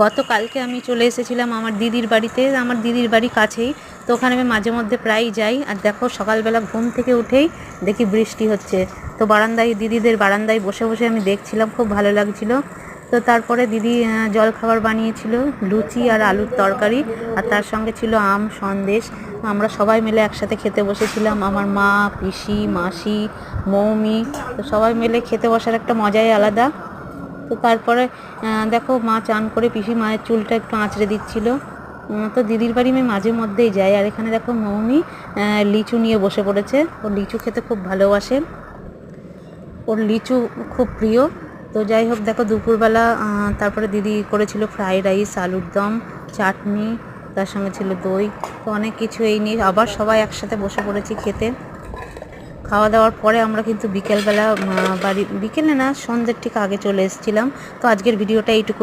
গতকালকে আমি চলে এসেছিলাম আমার দিদির বাড়িতে। আমার দিদির বাড়ি কাছেই, তো ওখানে আমি মাঝে মধ্যে প্রায়ই যাই। আর দেখো সকালবেলা ঘুম থেকে উঠেই দেখি বৃষ্টি হচ্ছে, তো দিদিদের বারান্দায় বসে বসে আমি দেখছিলাম, খুব ভালো লাগছিল। তো তারপরে দিদি জলখাবার বানিয়েছিল, লুচি আর আলুর তরকারি, আর তার সঙ্গে ছিল আম সন্দেশ। আমরা সবাই মিলে একসাথে খেতে বসেছিলাম, আমার মা, পিসি, মাসি, মৌমি। তো সবাই মিলে খেতে বসার একটা মজাই আলাদা। তো তারপরে দেখো মা চান করে পিসি মায়ের চুলটা একটু আঁচড়ে দিচ্ছিল। তো দিদির বাড়ি আমি মাঝে মধ্যেই যাই। আর এখানে দেখো মৌমি লিচু নিয়ে বসে পড়েছে, ও লিচু খেতে খুব ভালোবাসে, ওর লিচু খুব প্রিয়। তো যাই হোক, দেখো দুপুরবেলা তারপরে দিদি করেছিল ফ্রাইড রাইস, আলুর দম, চাটনি, তার সঙ্গে ছিল দই। তো অনেক কিছু এই নিয়ে আবার সবাই একসাথে বসে পড়েছি খেতে। খাওয়া দাওয়ার পরে আমরা কিন্তু বিকেলে না, সন্ধ্যের ঠিক আগে চলে এসেছিলাম। তো আজকের ভিডিওটা এইটুকু।